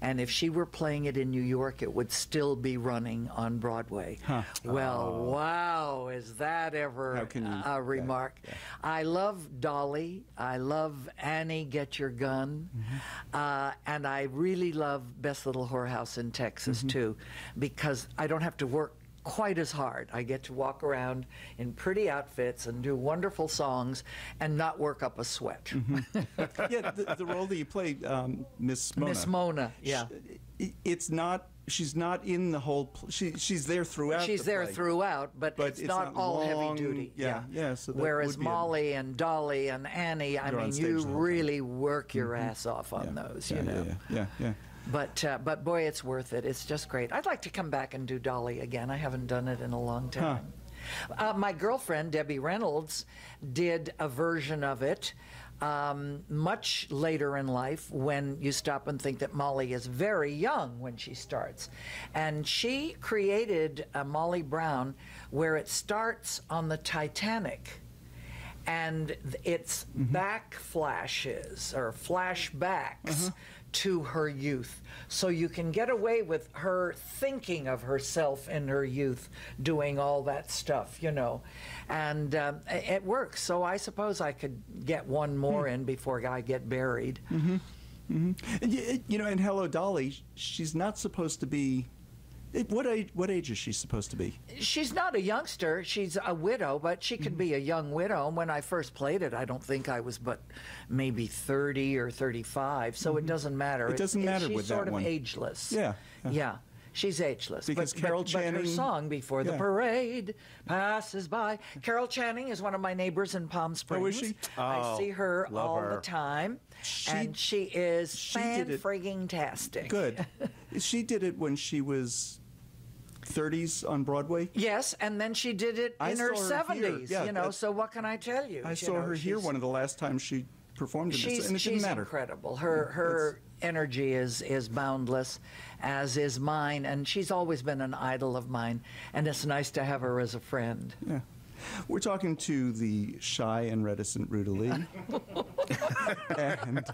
And if she were playing it in New York, it would still be running on Broadway. Well, wow, is that ever a remark? I love Dolly. I love Annie, Get Your Gun. And I really love Best Little Whorehouse in Texas, too, because I don't have to work quite as hard. I get to walk around in pretty outfits and do wonderful songs and not work up a sweat. Yeah, the role that you play, Miss Mona. Miss Mona, yeah. It's not. She's not in the whole. She's there throughout. She's the there play. throughout, but it's not all long, heavy duty. Yeah. So that whereas would be Molly and Dolly and Annie, I mean, you really work your ass off on those. You know. Yeah. But boy, it's worth it. It's just great. I'd like to come back and do Dolly again. I haven't done it in a long time. My girlfriend, Debbie Reynolds, did a version of it much later in life when you stop and think that Molly is very young when she starts. And she created a Molly Brown where it starts on the Titanic. And it's backflashes or flashbacks to her youth. So you can get away with her thinking of herself in her youth doing all that stuff, you know. And it works. So I suppose I could get one more in before I get buried. You know, and Hello Dolly, she's not supposed to be... What age is she supposed to be? She's not a youngster. She's a widow, but she could be a young widow. And when I first played it, I don't think I was but maybe 30 or 35, so it doesn't matter. It doesn't matter with that one. She's sort of ageless. Yeah. She's ageless. Because Carol Channing... But her song, Before the Parade Passes By. Carol Channing is one of my neighbors in Palm Springs. Oh, is she? I see her all the time. And she is fan-frigging-tastic. Good. She did it when she was 30s on Broadway. Yes, and then she did it I in her saw her here. 70s. Yeah, So what can I tell you? I saw her here one of the last times she performed in this, and it didn't She's matter. incredible. Her energy is boundless, as is mine, and she's always been an idol of mine, and it's nice to have her as a friend. Yeah. We're talking to the shy and reticent Ruta Lee, and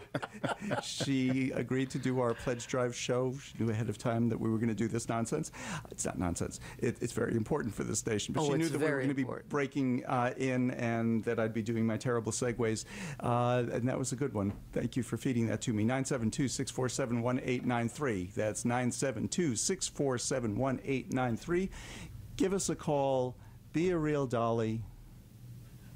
she agreed to do our Pledge Drive show. She knew ahead of time that we were going to do this nonsense. It's not nonsense. It's very important for the station, but she knew that we were going to be breaking in and that I'd be doing my terrible segues, and that was a good one. Thank you for feeding that to me. 972-647-1893. That's 972-647-1893. Give us a call. Be a real dolly.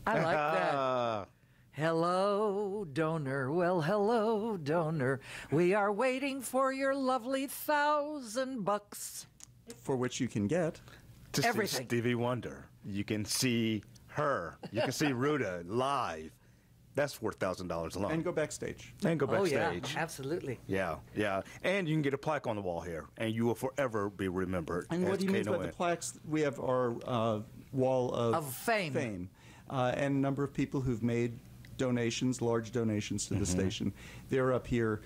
I like that. Hello, donor. Well, hello, donor. We are waiting for your lovely $1,000. For which you can get To see Everything. Stevie Wonder. You can see her. You can see Ruta live. That's worth $1,000 alone. and go backstage. And go Oh, yeah, backstage. absolutely. Yeah, yeah. And you can get a plaque on the wall here, and you will forever be remembered. And what as he means by Knon. the plaques, we have our wall of fame. And a number of people who've made donations, large donations to the station. They're up here.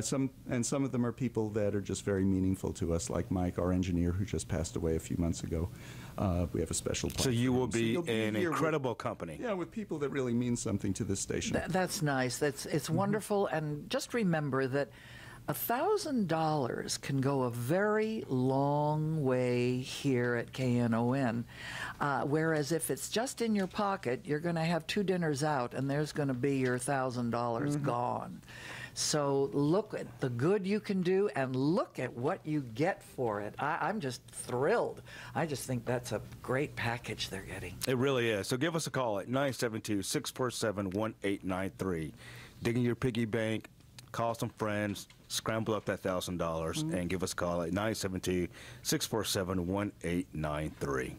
Some of them are people that are just very meaningful to us, like Mike, our engineer, who just passed away a few months ago. We have a special plaque So you for will him. be you'll in here incredible company. Yeah, with people that really mean something to this station. That's nice. It's wonderful. And just remember that $1,000 can go a very long way here at KNON. Whereas if it's just in your pocket, you're going to have 2 dinners out, and there's going to be your $1,000 gone. So look at the good you can do, and look at what you get for it. I'm just thrilled. I just think that's a great package they're getting. It really is. So give us a call at 972-647-1893. Dig in your piggy bank, call some friends, scramble up that $1,000, and give us a call at 972-647-1893.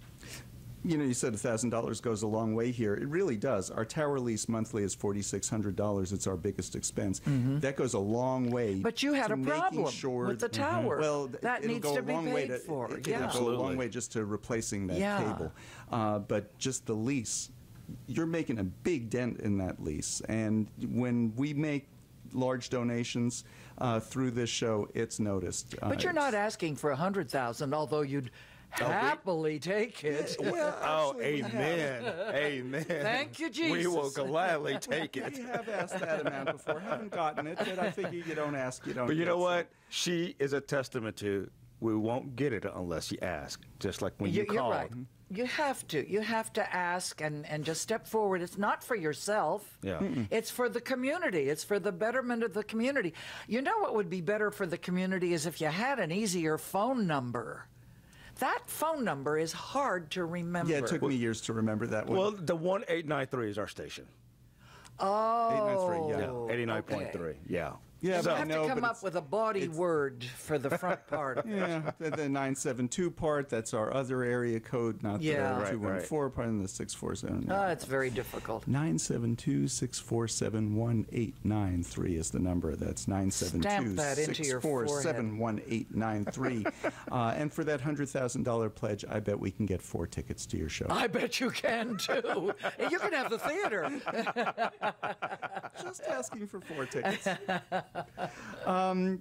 You know, you said $1,000 goes a long way here. It really does. Our tower lease monthly is $4,600. It's our biggest expense. That goes a long way. But you had to a making problem sure with the tower. Well, that it'll needs go to a be long way paid for. It'll Yeah. go a Absolutely. long way just to replacing that Yeah. cable. But just the lease, you're making a big dent in that lease. And when we make large donations through this show, it's noticed. But you're not asking for $100,000, although you'd happily take it. Oh, amen. Amen. Thank you, We will Jesus. gladly take it. We have asked that amount before. Haven't gotten it, but I figure you don't ask, you don't But you get. know So- what? She is a testament to we won't get it unless you ask. Just like when you You're called. right. You have to. You have to ask and just step forward. It's not for yourself. Yeah. It's for the community. It's for the betterment of the community. You know what would be better for the community is if you had an easier phone number. That phone number is hard to remember. Yeah, it took me years to remember that one. Well, the 1893 is our station. Oh. 893, Yeah, 89.3. okay. Yeah. Yeah, You but I have know, to come but up with a baudy word for the front part of it. yeah, the 972 part, that's our other area code, not Yeah. the Right, 214 part, and the 647. It's very difficult. 972-647-1893 is the number. That's Stamp that into your forehead. 972-647-1893. And for that $100,000 pledge, I bet we can get 4 tickets to your show. I bet you can, too. You can have the theater. Just asking for 4 tickets.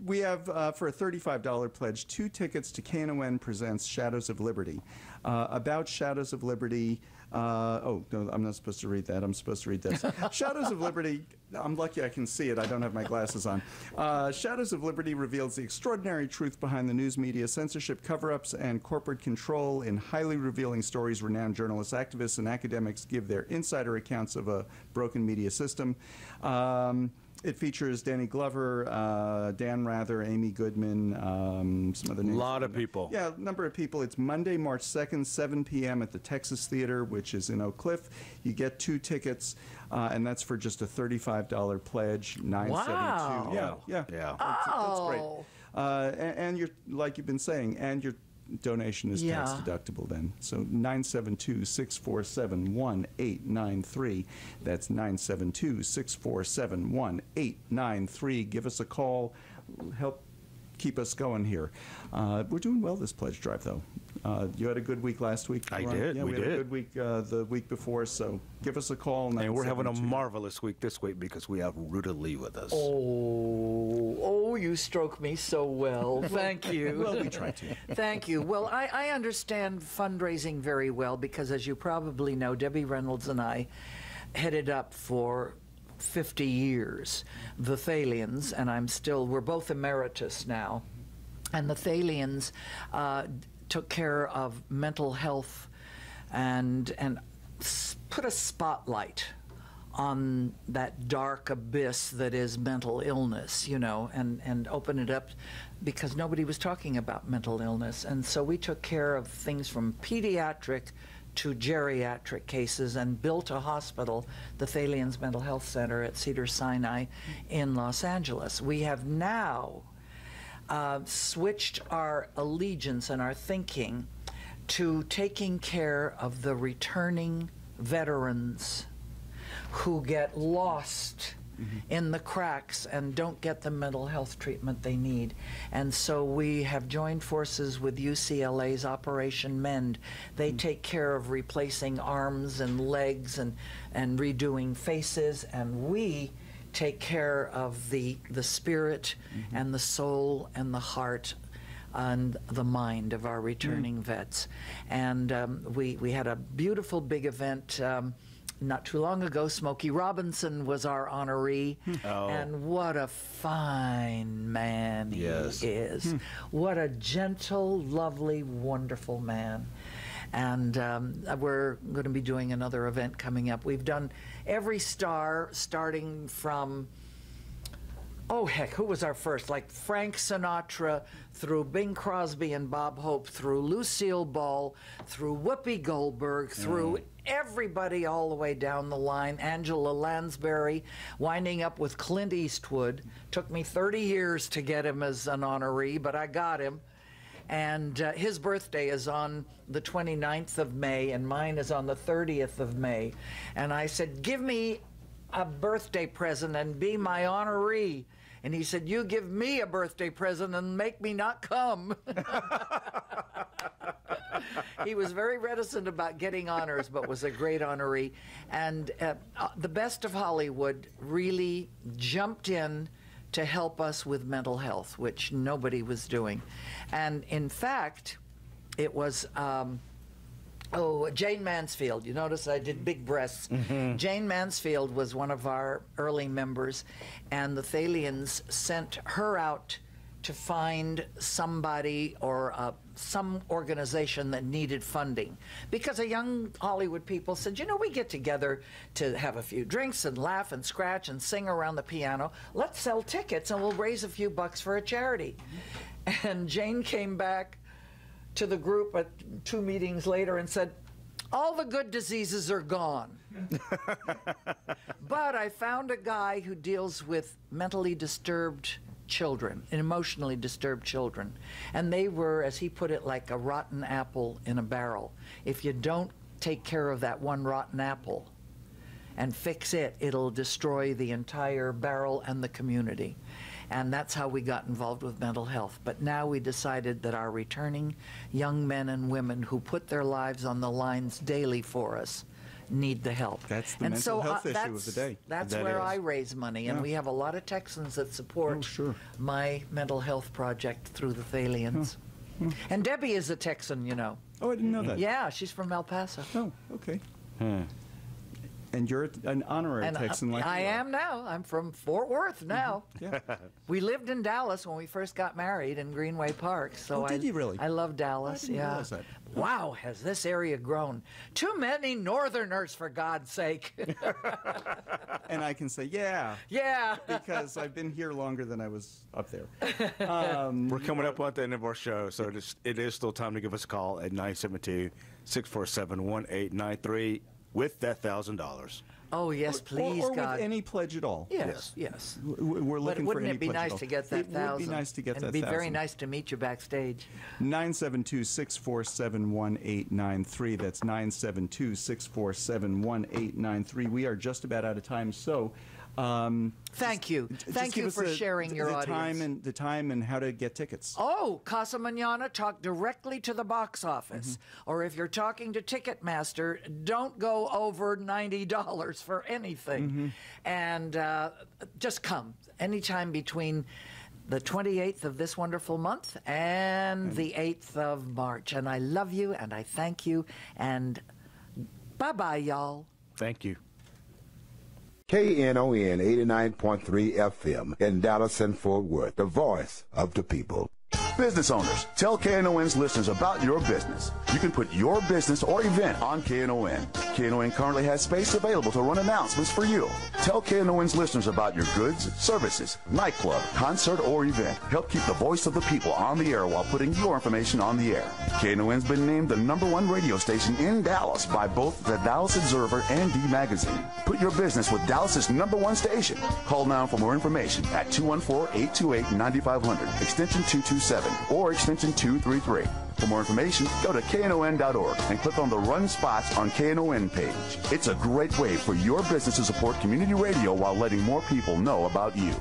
We have, for a $35 pledge, 2 tickets to KNON Presents Shadows of Liberty. About Shadows of Liberty, oh, no, I'm not supposed to read that. I'm supposed to read this. Shadows of Liberty, I'm lucky I can see it. I don't have my glasses on. Shadows of Liberty reveals the extraordinary truth behind the news media, censorship, cover-ups, and corporate control. In highly revealing stories, renowned journalists, activists, and academics give their insider accounts of a broken media system. It features Danny Glover, Dan Rather, Amy Goodman, some other names. A lot of people. Yeah, a number of people. It's Monday, March 2nd, 7 p.m. at the Texas Theater, which is in Oak Cliff. You get 2 tickets, and that's for just a $35 pledge, $972. Wow. Yeah. That's great. And you're, like you've been saying, and your donation is tax deductible then. So 972-647-1893. That's 972-647-1893. Give us a call. Help keep us going here. We're doing well this pledge drive, though. You had a good week last week. I Ron? did. Yeah, we had did. a good week the week before. So give us a call. And we're having a 972. marvelous week this week because we have Ruta Lee with us. Oh, you stroke me so well. Thank you. Well, we try to. Thank you. Well, I understand fundraising very well because, as you probably know, Debbie Reynolds and I headed up for 50 years the Thalians, and we're both emeritus now. And the Thalians took care of mental health and put a spotlight on that dark abyss that is mental illness, and open it up because nobody was talking about mental illness. And so we took care of things from pediatric to geriatric cases and built a hospital, the Thalians Mental Health Center at Cedars-Sinai in Los Angeles. We have now switched our allegiance and our thinking to taking care of the returning veterans who get lost in the cracks and don't get the mental health treatment they need. And so we have joined forces with UCLA's Operation Mend. They take care of replacing arms and legs and redoing faces, and we take care of the spirit and the soul and the heart and the mind of our returning vets. And we had a beautiful big event not too long ago. Smokey Robinson was our honoree, and what a fine man he is. What a gentle, lovely, wonderful man. And we're going to be doing another event coming up. We've done every star, starting from, oh heck, who was our first? Like Frank Sinatra, through Bing Crosby and Bob Hope, through Lucille Ball, through Whoopi Goldberg, through everybody all the way down the line. Angela Lansbury, winding up with Clint Eastwood. Took me 30 years to get him as an honoree, but I got him. And his birthday is on the 29th of May, and mine is on the 30th of May. And I said, give me a birthday present and be my honoree. And he said, you give me a birthday present and make me not come. He was very reticent about getting honors, but was a great honoree. And the best of Hollywood really jumped in to help us with mental health, which nobody was doing. And in fact, it was Jane Mansfield. You notice I did big breasts. Jane Mansfield was one of our early members, and the Thalians sent her out to find somebody or some organization that needed funding. Because the young Hollywood people said, you know, we get together to have a few drinks and laugh and scratch and sing around the piano. Let's sell tickets and we'll raise a few bucks for a charity. And Jane came back to the group at 2 meetings later and said, all the good diseases are gone. But I found a guy who deals with mentally disturbed children and emotionally disturbed children. And they were, as he put it, like a rotten apple in a barrel. If you don't take care of that one rotten apple and fix it, it'll destroy the entire barrel and the community. And that's how we got involved with mental health. But now we decided that our returning young men and women who put their lives on the lines daily for us need the help. That's the mental health issue of the day. That's where I raise money, and we have a lot of Texans that support my mental health project through the Thalians. And Debbie is a Texan, you know. Oh, I didn't know that. Yeah, she's from El Paso. Oh, okay. And you're an honorary Texan like I you are. am now. I'm from Fort Worth now. Yeah. We lived in Dallas when we first got married in Greenway Park. So did you really? I love Dallas. I didn't realize that. Wow, has this area grown? Too many Northerners, for God's sake. And I can say, yeah. Yeah. Because I've been here longer than I was up there. We're coming up on the end of our show, so it is still time to give us a call at 972-647-1893 with that $1,000. Oh, yes, please, or God. with any pledge at all. Yes. We're looking for any pledge at all. Wouldn't it be nice to get that $1,000? It would be nice to get that $1,000. And it'd be very nice to meet you backstage. 972-647-1893. That's 972-647-1893. We are just about out of time, so Thank you. Thank you for sharing your audience. The time and how to get tickets. Oh, Casa Manana, talk directly to the box office. Or if you're talking to Ticketmaster, don't go over $90 for anything. And just come anytime between the 28th of this wonderful month and the 8th of March. And I love you and I thank you. And bye-bye, y'all. Thank you. KNON 89.3 FM in Dallas and Fort Worth, the voice of the people. Business owners, tell KNON's listeners about your business. You can put your business or event on KNON. KNON currently has space available to run announcements for you. Tell KNON's listeners about your goods, services, nightclub, concert, or event. Help keep the voice of the people on the air while putting your information on the air. KNON's been named the #1 radio station in Dallas by both the Dallas Observer and D Magazine. Put your business with Dallas's #1 station. Call now for more information at 214-828-9500, extension 227, or extension 233. For more information, go to KNON.org and click on the Run Spots on KNON page. It's a great way for your business to support community radio while letting more people know about you.